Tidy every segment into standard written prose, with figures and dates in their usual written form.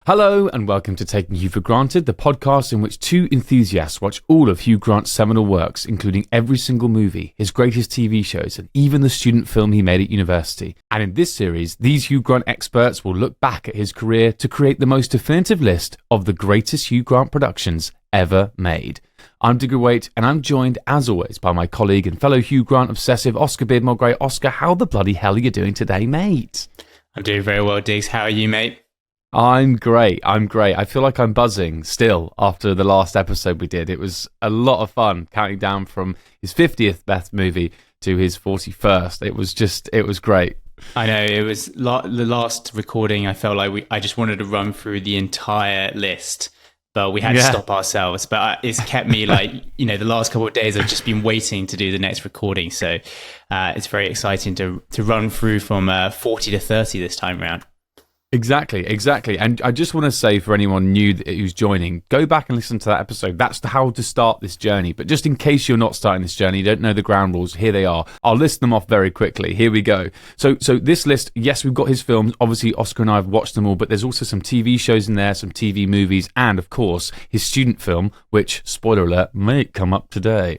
Hello and welcome to Taking Hugh for Granted, the podcast in which two enthusiasts watch all of Hugh Grant's seminal works, including every single movie, his greatest TV shows, and even the student film he made at university. And in this series, these Hugh Grant experts will look back at his career to create the most definitive list of the greatest Hugh Grant productions ever made. I'm Diggory Waite, and I'm joined, as always, by my colleague and fellow Hugh Grant obsessive Oscar Beardmore-Gray. Oscar, how the bloody hell are you doing today, mate? I'm doing very well, Diggs. How are you, mate? I'm great. I feel like I'm buzzing still after the last episode we did. It was a lot of fun counting down from his 50th best movie to his 41st. It was great. I know, it was the last recording. I felt like I just wanted to run through the entire list, but we had to stop ourselves. But it's kept me the last couple of days I've just been waiting to do the next recording. So it's very exciting to run through from 40 to 30 this time around. Exactly. And I just want to say for anyone new who's joining, go back and listen to that episode. That's how to start this journey. But just in case you're not starting this journey, you don't know the ground rules, here they are. I'll list them off very quickly. Here we go. So this list, yes, we've got his films. Obviously, Oscar and I have watched them all, but there's also some TV shows in there, some TV movies, and of course, his student film, which, spoiler alert, may come up today.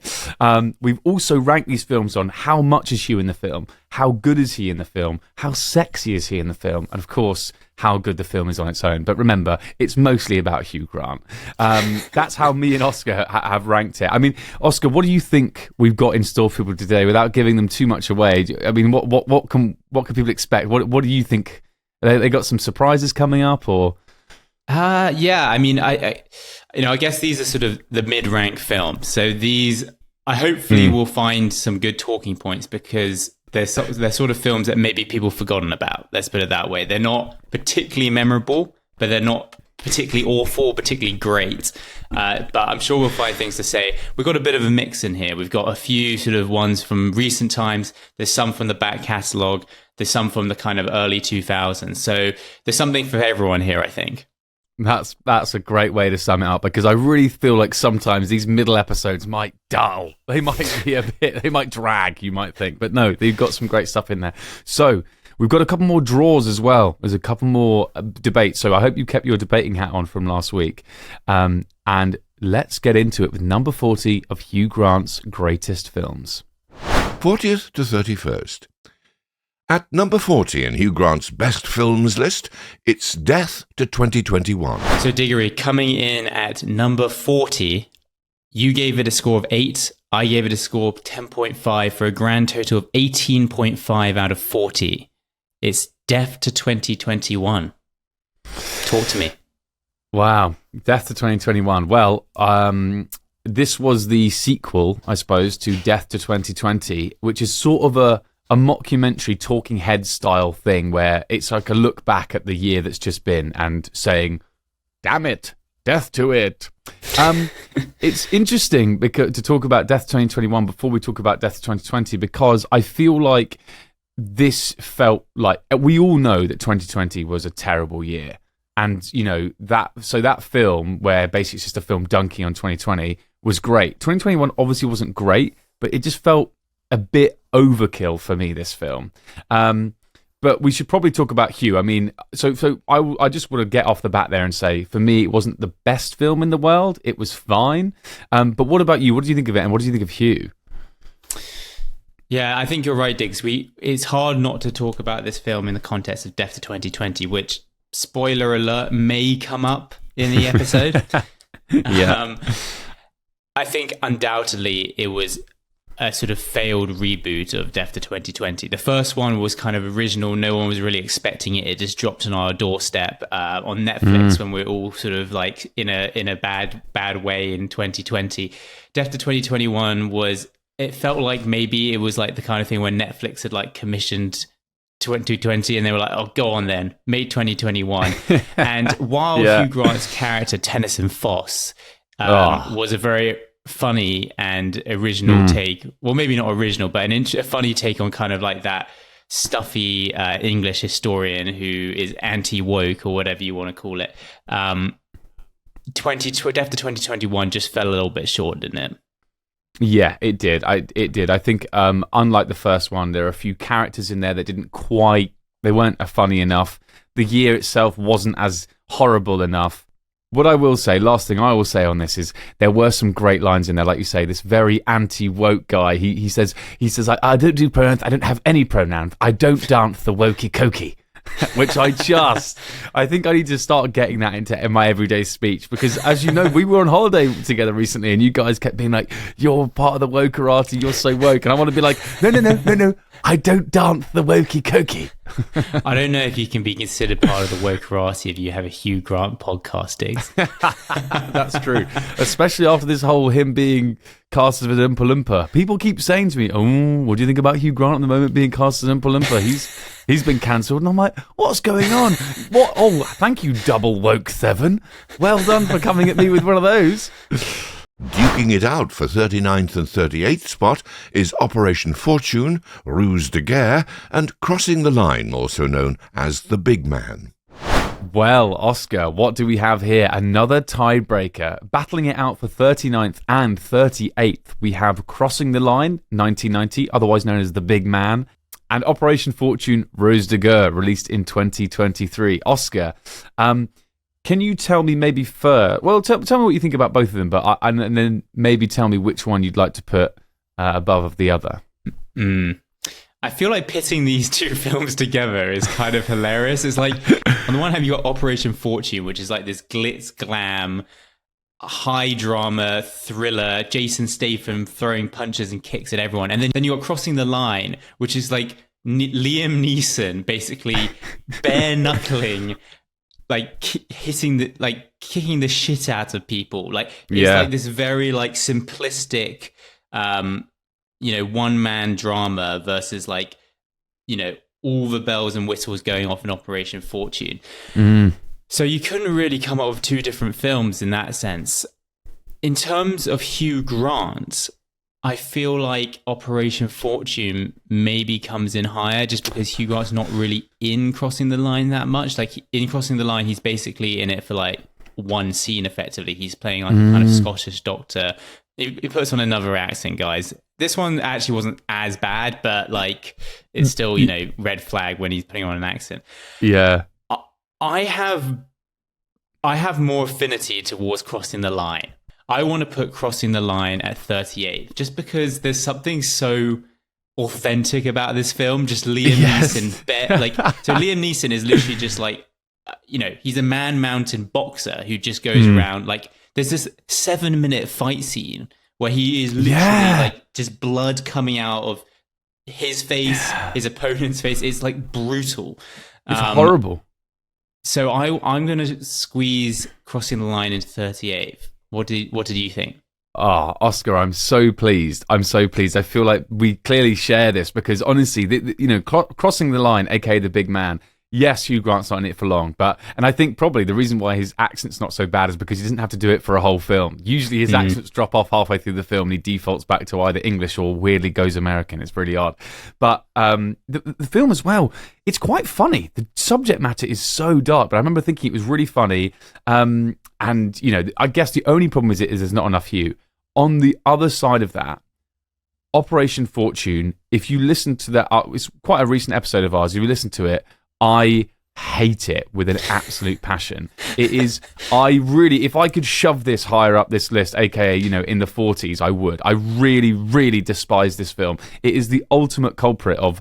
We've also ranked these films on how much is Hugh in the film, how good is he in the film, how sexy is he in the film, and of course, how good the film is on its own. But remember, it's mostly about Hugh Grant. That's how me and Oscar have ranked it. I mean, Oscar, what do you think we've got in store for people today without giving them too much away? I mean, what can people expect? What do you think? They got some surprises coming up, or? Yeah, I mean, I guess these are sort of the mid-rank films. So these, I hopefully will find some good talking points because they're sort of films that maybe people have forgotten about. Let's put it that way. They're not particularly memorable, but they're not particularly awful, particularly great. But I'm sure we'll find things to say. We've got a bit of a mix in here. We've got a few sort of ones from recent times. There's some from the back catalogue. There's some from the kind of early 2000s. So there's something for everyone here, I think. That's a great way to sum it up, because I really feel like sometimes these middle episodes might dull. They might be they might drag, you might think. But no, they've got some great stuff in there. So we've got a couple more draws as well. There's a couple more debates. So I hope you kept your debating hat on from last week. And let's get into it with number 40 of Hugh Grant's greatest films. 40th to 31st. At number 40 in Hugh Grant's best films list, it's Death to 2021. So, Diggory, coming in at number 40, you gave it a score of 8. I gave it a score of 10.5 for a grand total of 18.5 out of 40. It's Death to 2021. Talk to me. Wow. Death to 2021. Well, this was the sequel, I suppose, to Death to 2020, which is sort of a mockumentary talking head style thing where it's like a look back at the year that's just been and saying, damn it, death to it. It's interesting because to talk about Death 2021 before we talk about Death 2020, because I feel like this felt like, we all know that 2020 was a terrible year. And, that film where basically it's just a film dunking on 2020 was great. 2021 obviously wasn't great, but it just felt a bit overkill for me, this film. But we should probably talk about Hugh. I mean, so I just want to get off the bat there and say, for me, it wasn't the best film in the world. It was fine. But what about you? What do you think of it? And what do you think of Hugh? Yeah, I think you're right, Diggs. It's hard not to talk about this film in the context of Death to 2020, which, spoiler alert, may come up in the episode. Yeah. I think undoubtedly it was a sort of failed reboot of Death to 2020. The first one was kind of original. No one was really expecting it. It just dropped on our doorstep on Netflix when we're all sort of like in a bad way in 2020. Death to 2021 it felt like maybe it was like the kind of thing where Netflix had like commissioned 2020 and they were like, oh, go on then, made 2021. And while Hugh Grant's character, Tennyson Foss, was a very funny and original take, well, maybe not original, but a funny take on kind of like that stuffy English historian who is anti-woke or whatever you want to call it. Death to 2021 just fell a little bit short, didn't it? Yeah, it did. It did. I think, unlike the first one, there are a few characters in there that they weren't funny enough. The year itself wasn't as horrible enough. What I will say, last thing I will say on this is there were some great lines in there, like you say, this very anti-woke guy. He says, I don't do pronouns, I don't have any pronouns, I don't dance the wokey cokey. Which I think I need to start getting that in my everyday speech, because as you know, we were on holiday together recently and you guys kept being like, you're part of the wokerati, you're so woke, and I want to be like, no, I don't dance the wokey cokey. I don't know if you can be considered part of the wokerati if you have a Hugh Grant podcast, Diggs. That's true, especially after this whole him being cast as an Oompa Loompa. People keep saying to me, oh, what do you think about Hugh Grant at the moment being cast as an Oompa Loompa? He's been cancelled. And I'm like, what's going on? What? Oh, thank you, double woke 7. Well done for coming at me with one of those. Duking it out for 39th and 38th spot is Operation Fortune, Ruse de Guerre, and Crossing the Line, also known as The Big Man. Well, Oscar, what do we have here? Another tiebreaker. Battling it out for 39th and 38th, we have Crossing the Line, 1990, otherwise known as The Big Man, and Operation Fortune, Ruse de Guerre, released in 2023. Oscar, can you tell me maybe first... Well, tell me what you think about both of them, but and then maybe tell me which one you'd like to put above the other. I feel like pitting these two films together is kind of hilarious. It's like, on the one hand, you got Operation Fortune, which is like this glitz, glam, high drama, thriller, Jason Statham throwing punches and kicks at everyone. And then you got Crossing the Line, which is like Liam Neeson basically bare knuckling, like kicking the shit out of people. Like it's like this very like simplistic, one man drama versus like, all the bells and whistles going off in Operation Fortune. So you couldn't really come up with two different films in that sense. In terms of Hugh Grant, I feel like Operation Fortune maybe comes in higher just because Hugh Grant's not really in Crossing the Line that much. Like in Crossing the Line, he's basically in it for like one scene effectively. He's playing like a kind of Scottish doctor. He puts on another accent, guys. This one actually wasn't as bad, but like it's still, red flag when he's putting on an accent. Yeah. I have more affinity towards Crossing the Line. I want to put Crossing the Line at 38, just because there's something so authentic about this film. Just Liam Neeson, so Liam Neeson is literally just like, he's a man-mountain boxer who just goes around like. There's this 7-minute fight scene where he is literally like just blood coming out of his face, his opponent's face. It's like brutal. It's horrible. So I'm going to squeeze Crossing the Line into 38th. What did you think? Oh, Oscar, I'm so pleased. I feel like we clearly share this because honestly, Crossing the Line, aka The Big Man. Yes, Hugh Grant's not in it for long, and I think probably the reason why his accent's not so bad is because he doesn't have to do it for a whole film. Usually his accents drop off halfway through the film and he defaults back to either English or weirdly goes American. It's really odd. But the film as well, it's quite funny. The subject matter is so dark, but I remember thinking it was really funny. And, I guess the only problem with it is there's not enough Hugh. On the other side of that, Operation Fortune, if you listen to that, it's quite a recent episode of ours, if you listen to it, I hate it with an absolute passion. It is, if I could shove this higher up this list, aka, in the 40s, I would. I really, really despise this film. It is the ultimate culprit of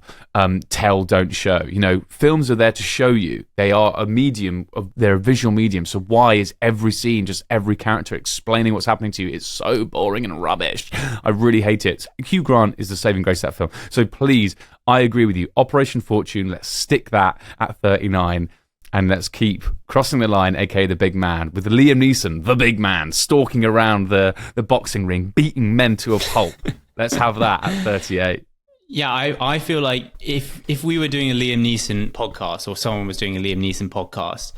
tell, don't show. Films are there to show you. They are a medium, they're a visual medium. So why is every scene, just every character explaining what's happening to you? It's so boring and rubbish. I really hate it. Hugh Grant is the saving grace of that film. So please, I agree with you. Operation Fortune, let's stick that at 39 and let's keep Crossing the Line, aka The Big Man, with Liam Neeson, the big man, stalking around the boxing ring, beating men to a pulp. Let's have that at 38. Yeah, I feel like if we were doing a Liam Neeson podcast or someone was doing a Liam Neeson podcast,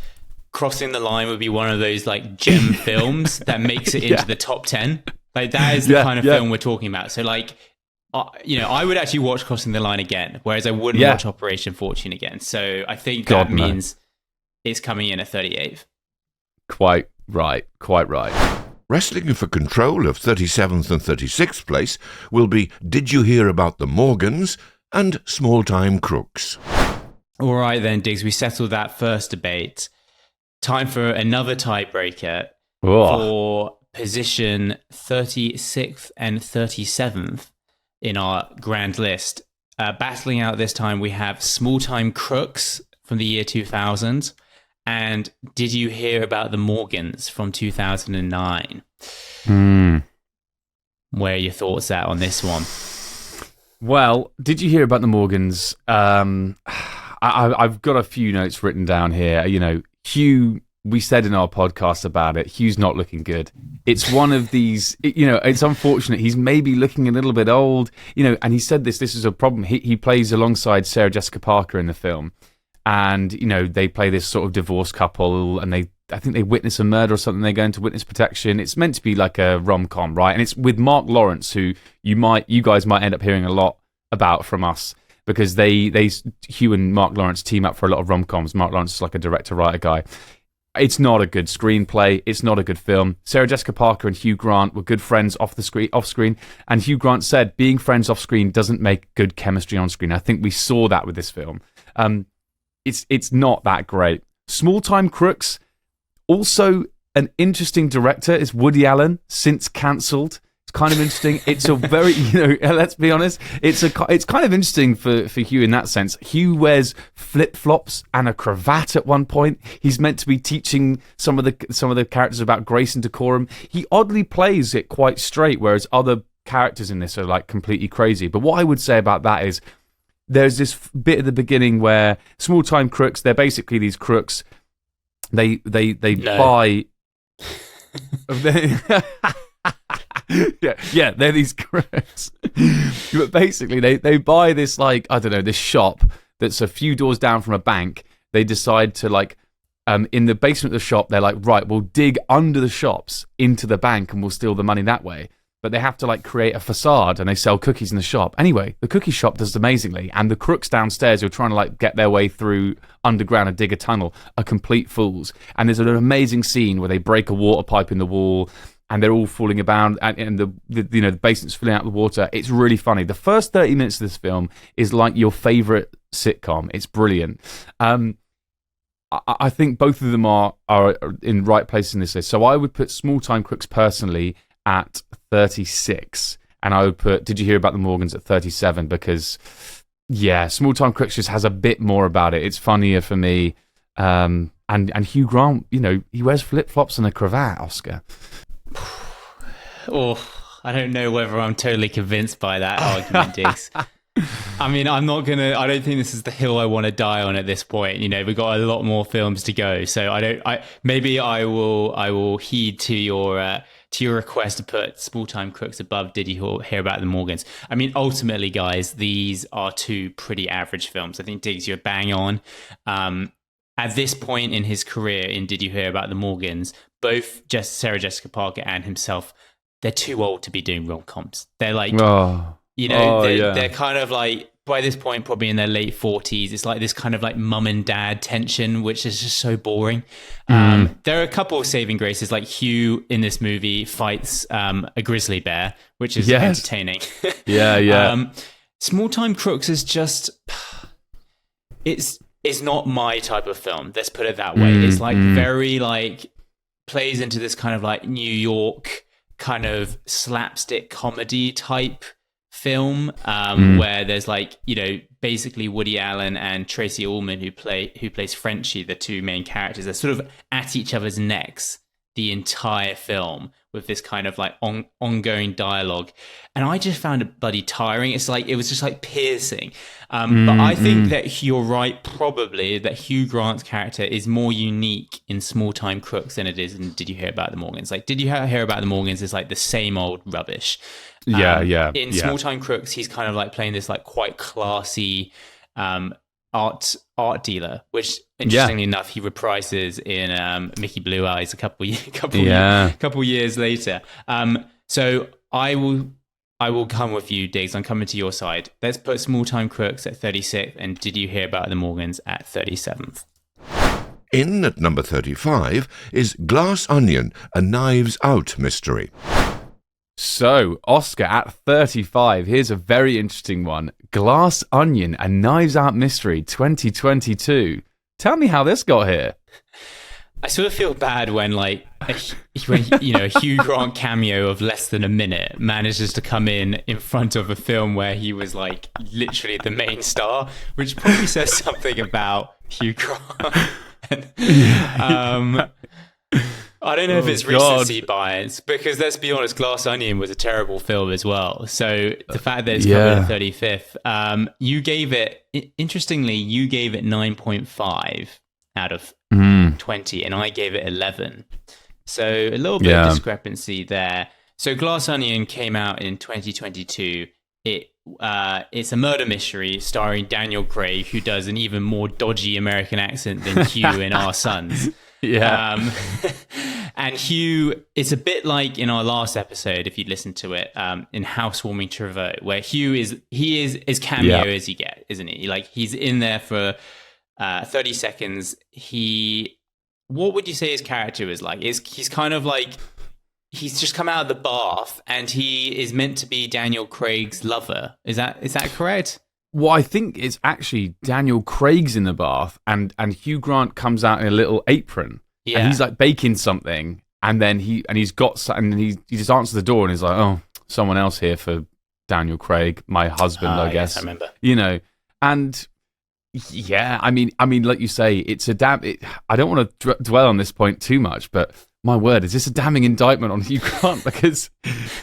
Crossing the Line would be one of those like gem films that makes it into the top 10. Like that is the kind of film we're talking about. So like, I would actually watch Crossing the Line again, whereas I wouldn't watch Operation Fortune again. So I think that means it's coming in at 38th. Quite right. Wrestling for control of 37th and 36th place will be Did You Hear About the Morgans and Small Time Crooks. All right then, Diggs, we settled that first debate. time for another tiebreaker Oh. for position 36th and 37th in our grand list. Battling out this time, we have Small Time Crooks from the year 2000 and Did You Hear About the Morgans from 2009. Where are your thoughts at on this one? Well, did you hear about the Morgans? I've got a few notes written down here. You know, Hugh, we said in our podcast about it, Hugh's not looking good. It's one of these, you know, it's unfortunate. He's maybe looking a little bit old, you know, and he said this is a problem. He plays alongside Sarah Jessica Parker in the film. And, you know, they play this sort of divorced couple and I think they witness a murder or something. They go into witness protection. It's meant to be like a rom-com, right? And it's with Mark Lawrence, who you guys might end up hearing a lot about from us because Hugh and Mark Lawrence team up for a lot of rom-coms. Mark Lawrence is like a director-writer guy. It's not a good screenplay. It's not a good film. Sarah Jessica Parker and Hugh Grant were good friends off screen. And Hugh Grant said being friends off screen doesn't make good chemistry on screen. I think we saw that with this film. It's not that great. Small Time Crooks. Also, an interesting director is Woody Allen, since cancelled. It's kind of interesting. It's a very, let's be honest, it's kind of interesting for Hugh in that sense. Hugh wears flip-flops and a cravat at one point. He's meant to be teaching some of the characters about grace and decorum. He oddly plays it quite straight, whereas other characters in this are like completely crazy. But what I would say about that is there's this bit at the beginning where Small Time Crooks, they're basically these crooks. They buy. yeah, they're these crooks. But basically, they buy this this shop that's a few doors down from a bank. They decide to in the basement of the shop. They're like, right, we'll dig under the shops into the bank and we'll steal the money that way. But they have to create a facade and they sell cookies in the shop. Anyway, the cookie shop does amazingly, and the crooks downstairs who are trying to get their way through underground and dig a tunnel are complete fools. And there's an amazing scene where they break a water pipe in the wall and they're all falling about and the basement's filling out with water. It's really funny. The first 30 minutes of this film is like your favorite sitcom. It's brilliant. I think both of them are in right places in this list. So I would put Small Time Crooks personally at 36, and I would put Did You Hear About the Morgans at 37 because, yeah, Small Time Crooks just has a bit more about it. It's funnier for me. And Hugh Grant, he wears flip-flops and a cravat, Oscar. Oh, I don't know whether I'm totally convinced by that argument, Diggs. I mean, I don't think this is the hill I want to die on at this point. We've got a lot more films to go. So maybe I will heed to your request to put Small Time Crooks above Did You Hear About the Morgans. I mean, ultimately, guys, these are two pretty average films. I think, Diggs, you're bang on. At this point in his career in Did You Hear About the Morgans, both Sarah Jessica Parker and himself, they're too old to be doing rom-coms. They're they're kind of by this point, probably in their late 40s. It's like this kind of mum and dad tension, which is just so boring. There are a couple of saving graces, like Hugh in this movie fights a grizzly bear, which is entertaining. Yeah. Small Time Crooks is just... It's not my type of film. Let's put it that way. It's very plays into this kind of New York kind of slapstick comedy type film where there's basically Woody Allen and Tracy Ullman who plays Frenchie, the two main characters. They're sort of at each other's necks the entire film with this kind of ongoing dialogue, and I just found it bloody tiring. It was just piercing. But I think that you're right, probably that Hugh Grant's character is more unique in Small Time Crooks than it is in Did You Hear About the Morgans. Did You Hear About the Morgans is the same old rubbish. In Small Time Crooks, he's kind of playing this quite classy art dealer, which interestingly enough he reprises in Mickey Blue Eyes a couple years later. So I will come with you, Diggs. I'm coming to your side. Let's put Small Time Crooks at 36 and Did You Hear About the Morgans at 37th. In at number 35 is Glass Onion, a Knives Out mystery. So, Oscar at 35. Here's a very interesting one. Glass Onion, a Knives Out mystery, 2022. Tell me how this got here. I sort of feel bad when like when a Hugh Grant cameo of less than a minute manages to come in front of a film where he was like literally the main star, which probably says something about Hugh Grant. I don't know if it's recency bias, because let's be honest, Glass Onion was a terrible film as well. So the fact that it's covered at 35th, you gave it 9.5 out of 20, and I gave it 11. So a little bit of discrepancy there. So Glass Onion came out in 2022. It's a murder mystery starring Daniel Craig, who does an even more dodgy American accent than Hugh in Our Sons. And Hugh, it's a bit like in our last episode, if you listen to it, in Housewarming Trevor, where Hugh is as cameo as you get, isn't he? Like, he's in there for 30 seconds. What would you say his character is like? He's kind of like, he's just come out of the bath and he is meant to be Daniel Craig's lover. Is that correct? Well, I think it's actually Daniel Craig's in the bath and Hugh Grant comes out in a little apron and he's like baking something, and then he just answers the door and he's like, "Oh, someone else here for Daniel Craig, my husband, I guess." Yes, I remember. And yeah, I mean, like you say, it's a I don't want to dwell on this point too much, but my word, is this a damning indictment on Hugh Grant? Because,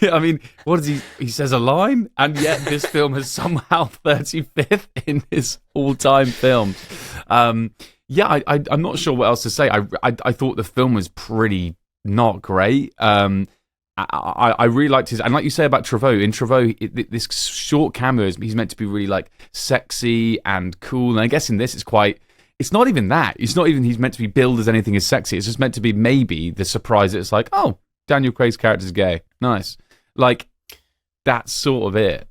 I mean, what is he says a line, and yet this film is somehow 35th in his all-time films. I'm not sure what else to say. I thought the film was pretty not great. I really liked his, and like you say about Trevor, this short cameo, he's meant to be really like sexy and cool, and I guess in this it's not even that. It's not even he's meant to be billed as anything as sexy. It's just meant to be maybe the surprise that it's like, oh, Daniel Craig's character's gay. Nice. Like, that's sort of it.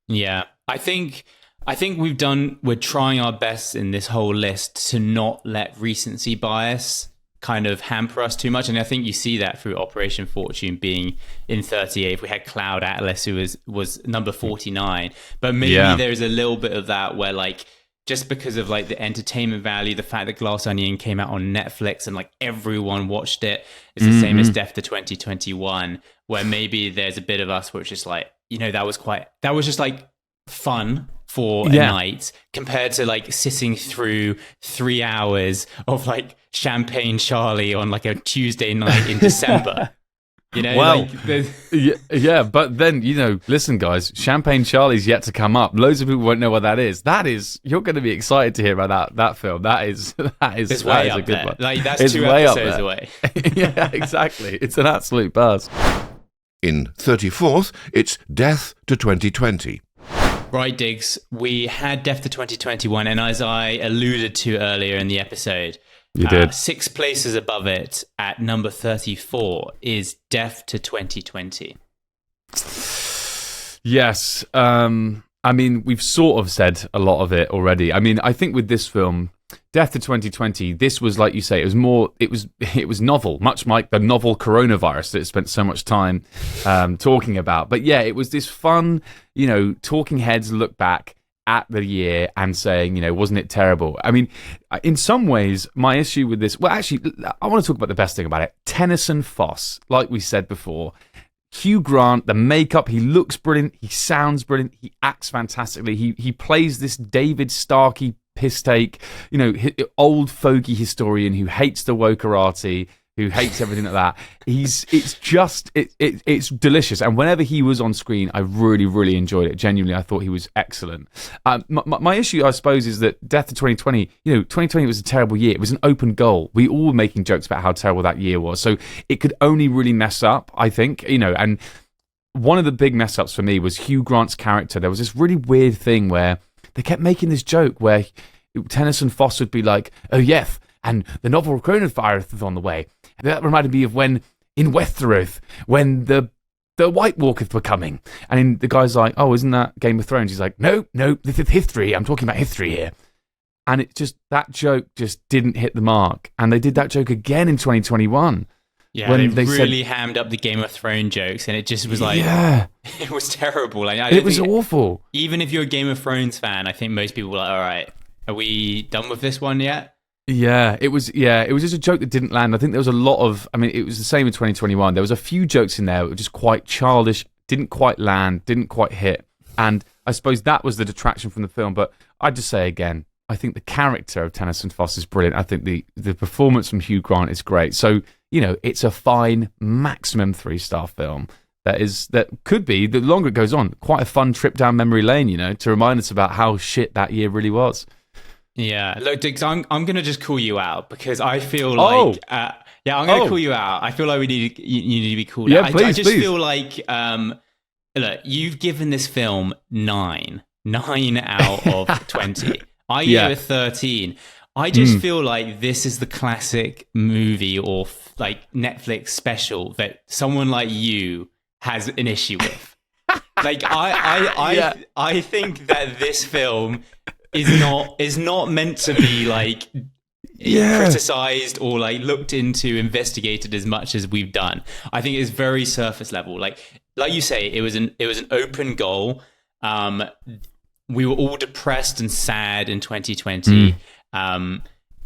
Yeah. I think we're trying our best in this whole list to not let recency bias kind of hamper us too much. And I think you see that through Operation Fortune being in 38. We had Cloud Atlas, who was number 49. But maybe there's a little bit of that where, like, just because of like the entertainment value, the fact that Glass Onion came out on Netflix and like everyone watched it, it's the same as Death to 2021, where maybe there's a bit of us which is like, that was just like fun for a night compared to like sitting through 3 hours of like Champagne Charlie on like a Tuesday night in December. But then, listen, guys, Champagne Charlie's yet to come up. Loads of people won't know what that is. You're going to be excited to hear about that film. That is a good one. Like, that's 2 episodes away. Yeah, exactly. It's an absolute buzz. In 34th, it's Death to 2020. Right, Diggs. We had Death to 2021, and as I alluded to earlier in the episode, you did. 6 places above it at number 34 is Death to 2020. Yes. I mean, we've sort of said a lot of it already. I mean, I think with this film, Death to 2020, this was, like you say, it was novel, much like the novel coronavirus that it spent so much time talking about. But yeah, it was this fun, talking heads look back at the year and saying, wasn't it terrible? I mean, in some ways, my issue with this, well, actually, I want to talk about the best thing about it. Tennyson Foss, like we said before, Hugh Grant, the makeup, he looks brilliant, he sounds brilliant, he acts fantastically, he plays this David Starkey piss take, old fogey historian who hates the wokerati, who hates everything like that. It's delicious. And whenever he was on screen, I really, really enjoyed it. Genuinely, I thought he was excellent. My issue, I suppose, is that Death to 2020, 2020 was a terrible year. It was an open goal. We all were making jokes about how terrible that year was. So it could only really mess up, I think, and one of the big mess ups for me was Hugh Grant's character. There was this really weird thing where they kept making this joke where Tennyson Foss would be like, oh, yes, and the novel coronavirus is on the way. That reminded me of when in Westeros, when the White Walkers were coming. And the guy's like, oh, isn't that Game of Thrones? He's like, no, this is history. I'm talking about history here. And that joke just didn't hit the mark. And they did that joke again in 2021. Yeah, when they really hammed up the Game of Thrones jokes, and it just was like, it was terrible. Like, it was awful. Even if you're a Game of Thrones fan, I think most people were like, all right, are we done with this one yet? Yeah, it was just a joke that didn't land. I think there was a lot of, I mean, it was the same in 2021. There was a few jokes in there that were just quite childish, didn't quite land, didn't quite hit. And I suppose that was the detraction from the film. But I'd just say again, I think the character of Tennyson Foss is brilliant. I think the performance from Hugh Grant is great. So, it's a fine maximum 3-star film. That could be, the longer it goes on, quite a fun trip down memory lane, to remind us about how shit that year really was. Yeah, look, Diggs, I'm going to just call you out because I feel like, I'm going to call you out. I feel like you need to be called out. Please, I just please. feel like, look, you've given this film 9 out of 20. I gave it 13. I just feel like this is the classic movie or like Netflix special that someone like you has an issue with. Like I think that this film is not meant to be like criticized or like looked into, investigated as much as we've done. I think it's very surface level. Like you say, it was an open goal. We were all depressed and sad in 2020.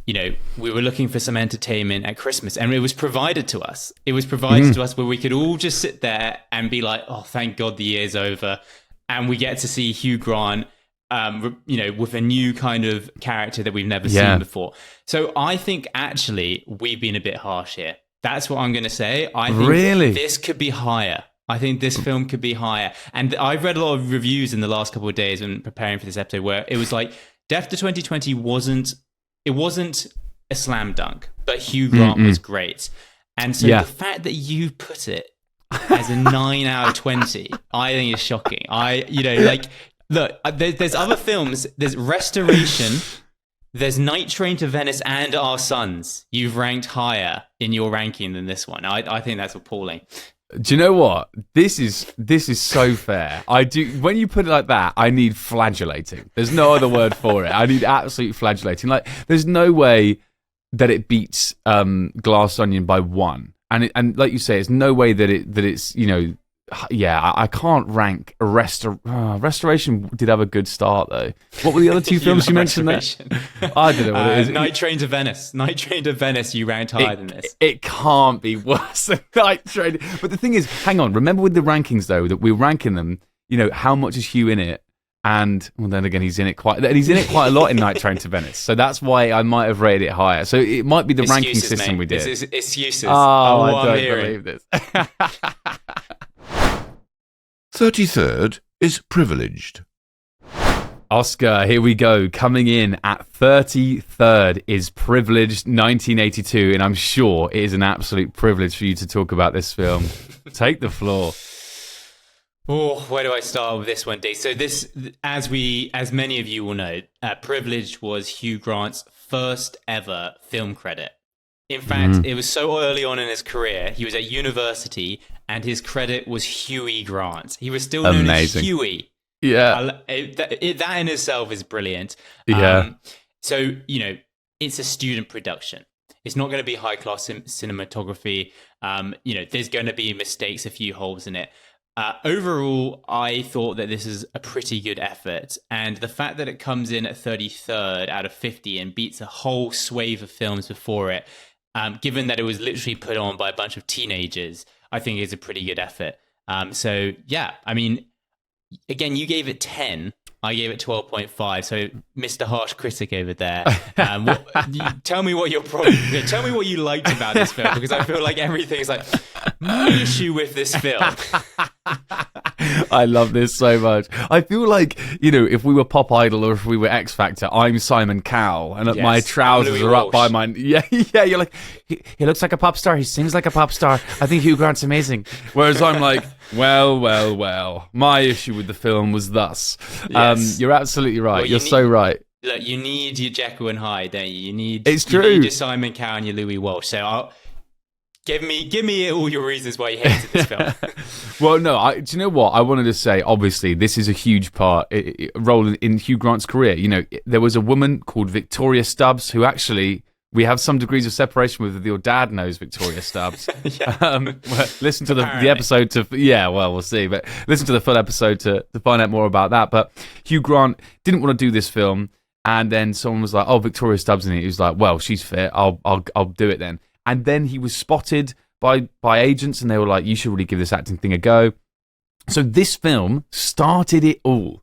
We were looking for some entertainment at Christmas, and it was provided to us. It was provided to us where we could all just sit there and be like, "Oh, thank God the year's over," and we get to see Hugh Grant, with a new kind of character that we've never seen before. So I think actually we've been a bit harsh here. That's what I'm going to say. I think this could be higher. I think this film could be higher. And I've read a lot of reviews in the last couple of days when preparing for this episode where it was like, Death to 2020 wasn't a slam dunk, but Hugh Grant was great. And so the fact that you put it as a 9 out of 20, I think is shocking. Look, there's other films. There's Restoration, there's Night Train to Venice, and Our Sons. You've ranked higher in your ranking than this one. I think that's appalling. Do you know what? This is so fair. I do. When you put it like that, I need flagellating. There's no other word for it. I need absolute flagellating. Like, there's no way that it beats Glass Onion by 1. And like you say, it's no way that it's I can't rank Restoration did have a good start though. What were the other two films you mentioned there? I don't know what it is. Night Train to Venice. Night Train to Venice you ranked higher than this. It can't be worse than Night Train. But the thing is, hang on, remember with the rankings though, that we're ranking them, how much is Hugh in it? And well, then again, he's in it quite a lot in Night Train to Venice. So that's why I might have rated it higher. So it might be the ranking system we did. It's excuses. I don't believe this. 33rd is Privileged. Oscar, here we go. Coming in at 33rd is Privileged 1982, and I'm sure it is an absolute privilege for you to talk about this film. Take the floor. Oh, where do I start with this one, Dave? So this, as many of you will know, Privileged was Hugh Grant's first ever film credit. In fact, it was so early on in his career, he was at university, and his credit was Huey Grant. He was still known as Huey. Yeah. That in itself is brilliant. Yeah. So, it's a student production. It's not going to be high-class cinematography. There's going to be mistakes, a few holes in it. Overall, I thought that this is a pretty good effort. And the fact that it comes in at 33rd out of 50 and beats a whole swathe of films before it, given that it was literally put on by a bunch of teenagers, I think is a pretty good effort. Again, you gave it 10. I gave it 12.5. So, Mr. Harsh Critic over there, tell me what your problem. Tell me what you liked about this film, because I feel like everything is like my issue with this film. I love this so much. I feel like, if we were Pop Idol or if we were X Factor, I'm Simon Cowell, and my trousers are up by my... Yeah, you're like, he looks like a pop star, he sings like a pop star, I think Hugh Grant's amazing. Whereas I'm like, well, my issue with the film was thus. Yes. You're absolutely right. You're so right. Look, you need your Jekyll and Hyde, don't you? It's true. You need your Simon Cowell and your Louis Walsh. So give me all your reasons why you hated this film. Well, no, do you know what? I wanted to say, obviously, this is a huge role in Hugh Grant's career. There was a woman called Victoria Stubbs who actually... We have some degrees of separation with. Your dad knows Victoria Stubbs. Listen to the episode to... Yeah, well, we'll see. But listen to the full episode to find out more about that. But Hugh Grant didn't want to do this film. And then someone was like, "Oh, Victoria Stubbs in it." He was like, "Well, she's fit. I'll do it then." And then he was spotted by agents, and they were like, "You should really give this acting thing a go." So this film started it all.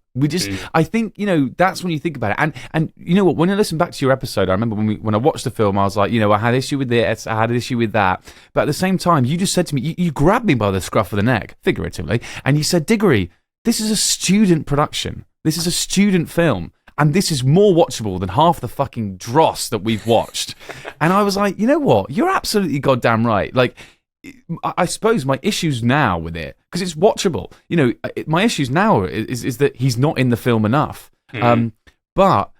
I think, that's when you think about it. And you know what? When I listen back to your episode, I remember when I watched the film, I was like, I had issue with this, I had an issue with that. But at the same time, you just said to me, you grabbed me by the scruff of the neck, figuratively, and you said, "Diggory, this is a student production. This is a student film. And this is more watchable than half the fucking dross that we've watched." And I was like, you know what? You're absolutely goddamn right. Like, I suppose my issues now with it, because it's watchable, my issues now is that he's not in the film enough. But,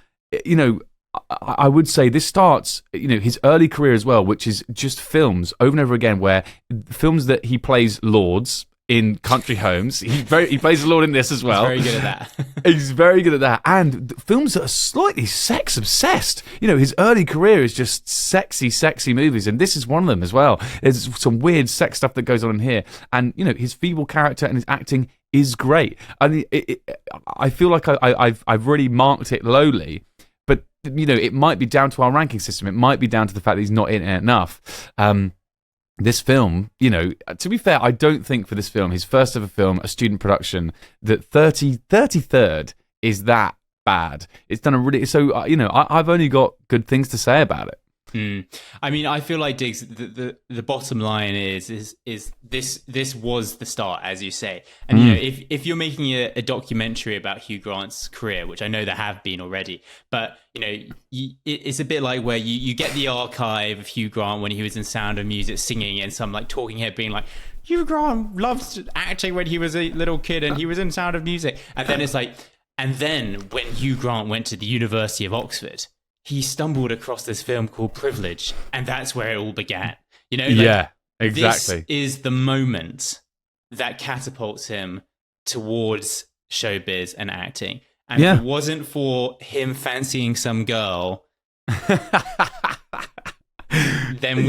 I would say this starts, his early career as well, which is just films over and over again, where films that he plays lords in country homes. He plays the Lord in this as well. He's very good at that. He's very good at that. And films that are slightly sex obsessed. His early career is just sexy movies, and this is one of them as well. There's some weird sex stuff that goes on in here, and his feeble character and his acting is great. I feel like I've really marked it lowly, but it might be down to our ranking system. It might be down to the fact that he's not in it enough. This film, to be fair, I don't think for this film, his first ever film, a student production, that 33rd is that bad. It's done a really... So, I've only got good things to say about it. I mean, I feel like, Diggs, the bottom line is this was the start, as you say. And if you're making a documentary about Hugh Grant's career, which I know there have been already, but it's a bit like where you get the archive of Hugh Grant when he was in Sound of Music singing, and some like talking head being like, "Hugh Grant loved acting when he was a little kid and he was in Sound of Music," and then it's like, and then when Hugh Grant went to the University of Oxford, he stumbled across this film called Privilege, and that's where it all began. Yeah, exactly. This is the moment that catapults him towards showbiz and acting. And if it wasn't for him fancying some girl, then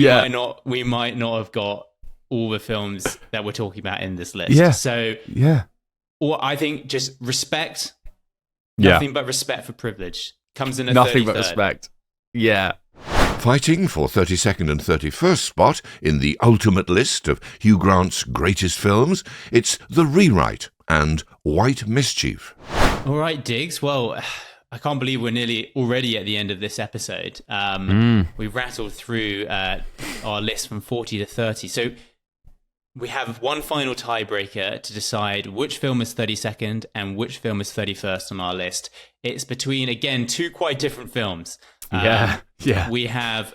we might not have got all the films that we're talking about in this list. Yeah. So, or I think just respect, nothing but respect for Privilege. Comes in a nothing 33rd. But respect. Yeah. Fighting for 32nd and 31st spot in the ultimate list of Hugh Grant's greatest films, it's The Rewrite and Waite Mischief. All right, Diggs. Well, I can't believe we're nearly already at the end of this episode. We rattled through our list from 40 to 30. So we have one final tiebreaker to decide which film is 32nd and which film is 31st on our list. It's between, again, two quite different films. We have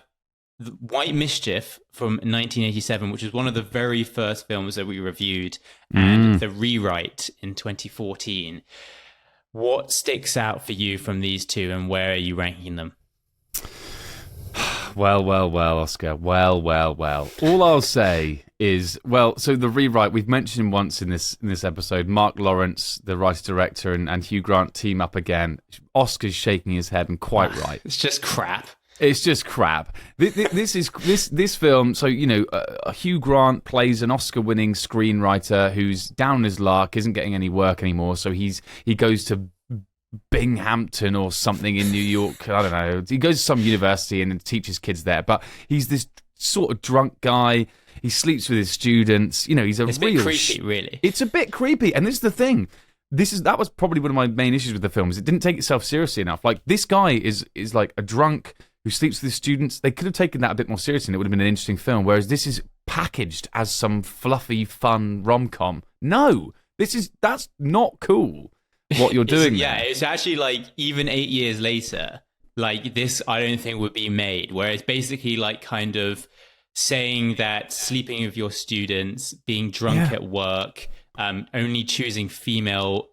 Waite Mischief from 1987, which is one of the very first films that we reviewed, and The Rewrite in 2014. What sticks out for you from these two, and where are you ranking them? Well, Oscar. Well. All I'll say is, so The Rewrite, we've mentioned him once in this episode. Mark Lawrence, the writer-director, and Hugh Grant team up again. Oscar's shaking his head, and quite right. It's just crap. It's just crap. This film. So Hugh Grant plays an Oscar-winning screenwriter who's down on his luck, isn't getting any work anymore. So he goes to Binghamton or something in New York. I don't know. He goes to some university and teaches kids there. But he's this sort of drunk guy. He sleeps with his students. It's a bit creepy, really. It's a bit creepy. And this is the thing. That was probably one of my main issues with the film. Is it didn't take itself seriously enough. Like, this guy is like a drunk who sleeps with his students. They could have taken that a bit more seriously, and it would have been an interesting film. Whereas this is packaged as some fluffy, fun rom-com. No, that's not cool. What you're doing. It's actually like, even 8 years later, like, this I don't think would be made, where it's basically like kind of saying that sleeping with your students, being drunk at work, only choosing female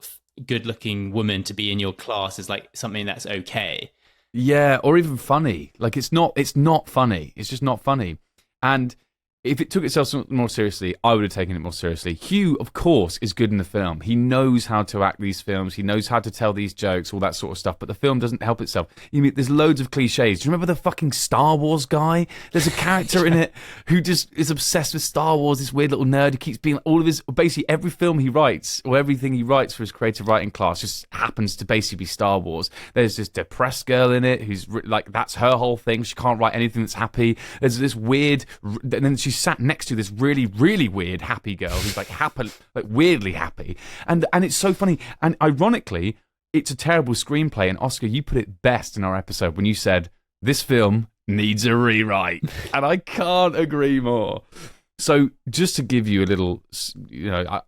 good-looking women to be in your class is like something that's okay. Yeah, or even funny. Like, it's not funny. It's just not funny. And if it took itself more seriously, I would have taken it more seriously. Hugh, of course, is good in the film. He knows how to act these films. He knows how to tell these jokes, all that sort of stuff. But the film doesn't help itself. There's loads of cliches. Do you remember the fucking Star Wars guy? There's a character in it who just is obsessed with Star Wars, this weird little nerd who keeps being all of his, basically every film he writes or everything he writes for his creative writing class just happens to basically be Star Wars. There's this depressed girl in it who's like, that's her whole thing. She can't write anything that's happy. There's this weird, and then she's sat next to this really, really weird happy girl who's like happy, like weirdly happy. And it's so funny. And ironically, it's a terrible screenplay. And Oscar, you put it best in our episode when you said, this film needs a rewrite. And I can't agree more. So just to give you a little,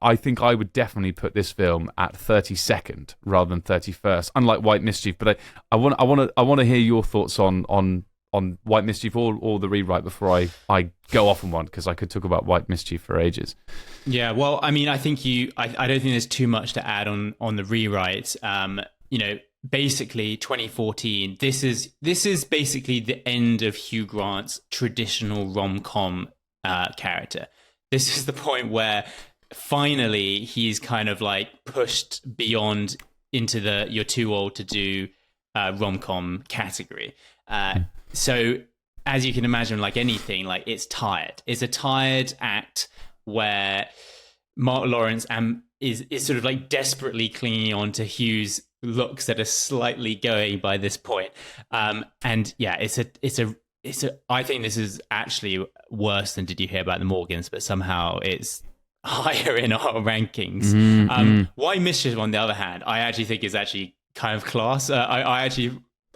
I think I would definitely put this film at 32nd rather than 31st, unlike White Mischief. But I want to hear your thoughts on White Mischief or the rewrite before I go off on one, because I could talk about White Mischief for ages. Yeah, well, I mean, I think I don't think there's too much to add on the rewrite. Basically 2014, this is basically the end of Hugh Grant's traditional rom-com character. This is the point where finally he's kind of like pushed beyond into the you're too old to do rom-com category. So as you can imagine, like anything, like it's tired. It's a tired act where Mark Lawrence is sort of like desperately clinging on to Hugh's looks that are slightly going by this point. And yeah, it's a I think this is actually worse than Did You Hear About the Morgans, but somehow it's higher in our rankings. Why Mischief, on the other hand, I actually think is actually kind of class.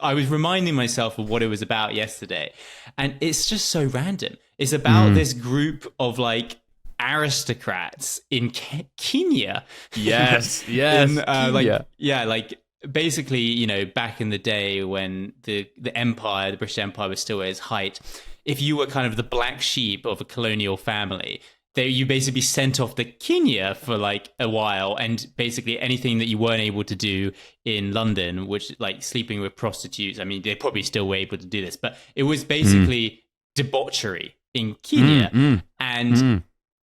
I was reminding myself of what it was about yesterday, and it's just so random. It's about this group of like aristocrats in Kenya. Yes. Like basically, back in the day when the empire, the British Empire, was still at its height, if you were kind of the black sheep of a colonial family, you basically sent off to Kenya for like a while, and basically anything that you weren't able to do in London, which like sleeping with prostitutes, I mean, they probably still were able to do this, but it was basically debauchery in Kenya.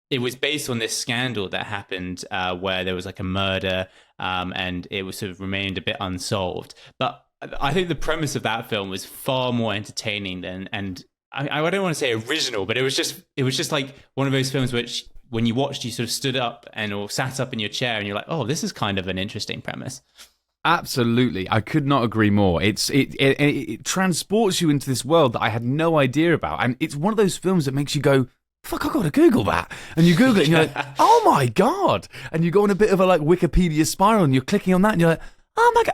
It was based on this scandal that happened where there was like a murder and it was sort of remained a bit unsolved. But I think the premise of that film was far more entertaining than, and I don't want to say original, but it was just like one of those films which when you watched, you sort of stood up or sat up in your chair and you're like, oh, this is kind of an interesting premise. Absolutely. I could not agree more. It transports you into this world that I had no idea about. And it's one of those films that makes you go, fuck, I gotta Google that. And you Google it and you're like, oh my God. And you go on a bit of a like Wikipedia spiral and you're clicking on that and you're like, oh my God.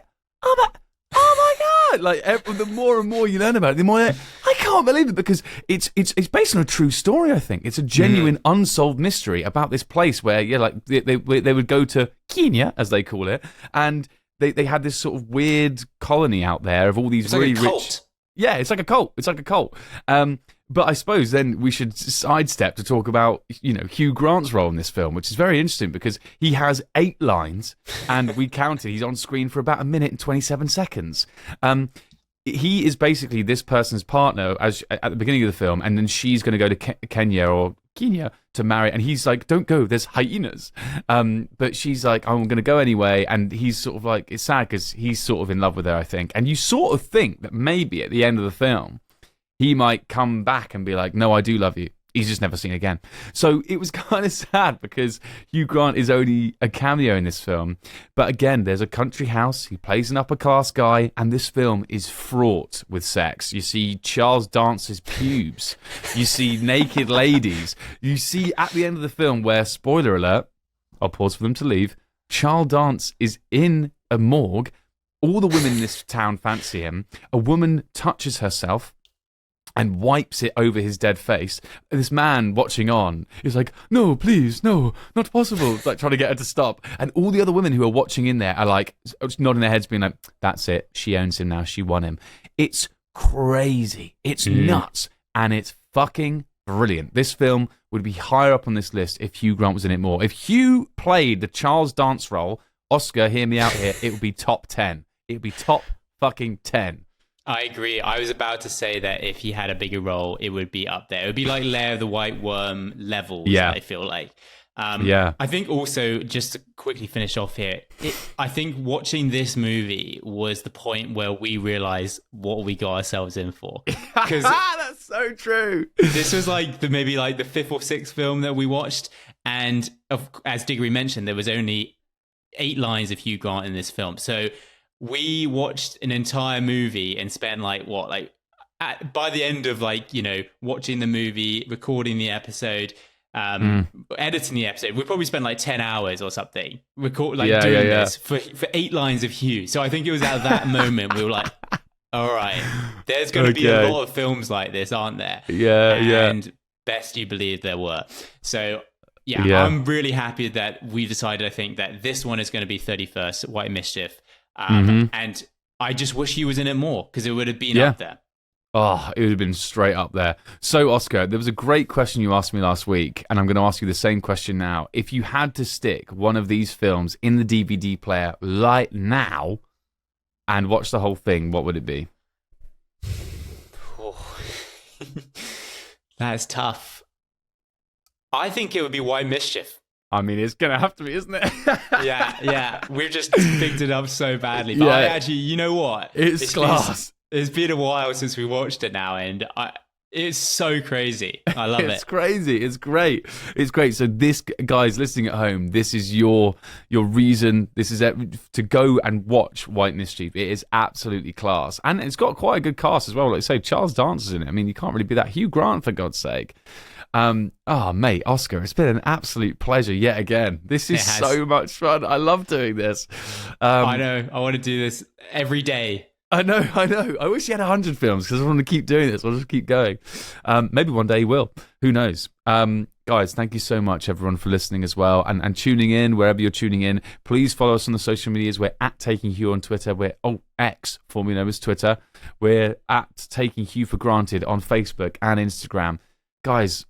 Like the more and more you learn about it, the more I can't believe it, because it's based on a true story. I think it's a genuine unsolved mystery about this place where they would go to Kenya, as they call it, and they had this sort of weird colony out there of all these really rich. Yeah, it's like a cult. But I suppose then we should sidestep to talk about, Hugh Grant's role in this film, which is very interesting because he has 8 lines, and we counted, he's on screen for about 1 minute and 27 seconds. He is basically this person's partner at the beginning of the film, and then she's going to go to Kenya to marry, and he's like, don't go, there's hyenas. But she's like, I'm going to go anyway, and he's sort of like, it's sad because he's sort of in love with her, I think. And you sort of think that maybe at the end of the film, he might come back and be like, no, I do love you. He's just never seen again. So it was kind of sad because Hugh Grant is only a cameo in this film. But again, there's a country house. He plays an upper class guy. And this film is fraught with sex. You see Charles Dance's pubes. You see naked ladies. You see at the end of the film where, spoiler alert, I'll pause for them to leave, Charles Dance is in a morgue. All the women in this town fancy him. A woman touches herself and wipes it over his dead face. And this man watching on is like, no, please, no, not possible. Like trying to get her to stop. And all the other women who are watching in there are like, nodding their heads, being like, that's it. She owns him now. She won him. It's crazy. It's nuts. And it's fucking brilliant. This film would be higher up on this list if Hugh Grant was in it more. If Hugh played the Charles Dance role, Oscar, hear me out here, it would be top 10. It would be top fucking 10. I agree. I was about to say that if he had a bigger role, it would be up there. It would be like Lair of the White Worm levels, I feel like. I think also, just to quickly finish off here, I think watching this movie was the point where we realized what we got ourselves in for. That's so true. This was like maybe the fifth or sixth film that we watched. And as Diggory mentioned, there was only 8 lines of Hugh Grant in this film. So we watched an entire movie and spent by the end of watching the movie, recording the episode, editing the episode, we probably spent 10 hours or something doing this for 8 lines of Hugh. So I think it was at that moment we were like, all right, there's going to be a lot of films like this, aren't there? And best you believe there were. So I'm really happy that we decided, I think, that this one is going to be 31st, White Mischief. And I just wish he was in it more, because it would have been up there. Oh, it would have been straight up there. So, Oscar, there was a great question you asked me last week, and I'm going to ask you the same question now. If you had to stick one of these films in the DVD player right now and watch the whole thing, what would it be? That's tough. I think it would be White Mischief. I mean, it's going to have to be, isn't it? yeah. We've just picked it up so badly. But I actually, you know what? It's class. It's been a while since we watched it now, and it's so crazy. I love it. It's crazy. It's great. It's great. So this, guys listening at home, this is your reason. This is to go and watch White Mischief. It is absolutely class. And it's got quite a good cast as well. Like I say, Charles Dance is in it. I mean, you can't really be that. Hugh Grant, for God's sake. Mate, Oscar, it's been an absolute pleasure yet again. This is so much fun. I love doing this. I know. I want to do this every day. I know. I wish you had 100 films, because I want to keep doing this. I'll just keep going. Maybe one day you will. Who knows? Guys, thank you so much, everyone, for listening as well and tuning in wherever you're tuning in. Please follow us on the social medias. We're at Taking Hugh on Twitter. We're X, formerly known as Twitter. We're at Taking Hugh for Granted on Facebook and Instagram. Guys,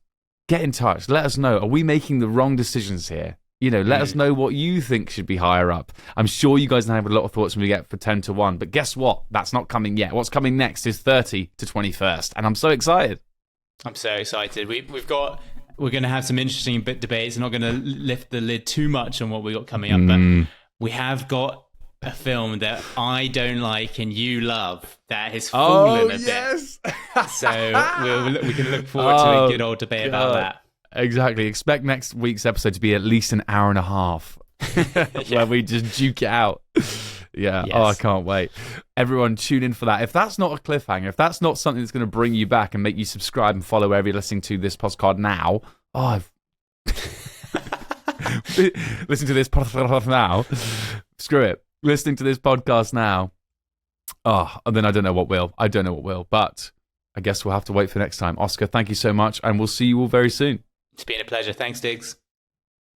get in touch. Let us know. Are we making the wrong decisions here? Let us know what you think should be higher up. I'm sure you guys have a lot of thoughts when we get for 10 to 1. But guess what? That's not coming yet. What's coming next is 30 to 21st. And I'm so excited. I'm so excited. We're going to have some interesting debates. I'm not going to lift the lid too much on what we got coming up. But we have got a film that I don't like and you love that has fallen a bit. So we can look forward to a good old debate about that. Exactly. Expect next week's episode to be at least an hour and a half where we just duke it out. Yeah. Yes. Oh, I can't wait. Everyone tune in for that. If that's not a cliffhanger, if that's not something that's going to bring you back and make you subscribe and follow wherever you're listening to this podcast now. Listen to this podcast now. Screw it. Listening to this podcast now. And then I don't know what will. But I guess we'll have to wait for next time. Oscar, thank you so much, and we'll see you all very soon. It's been a pleasure. Thanks, Diggs.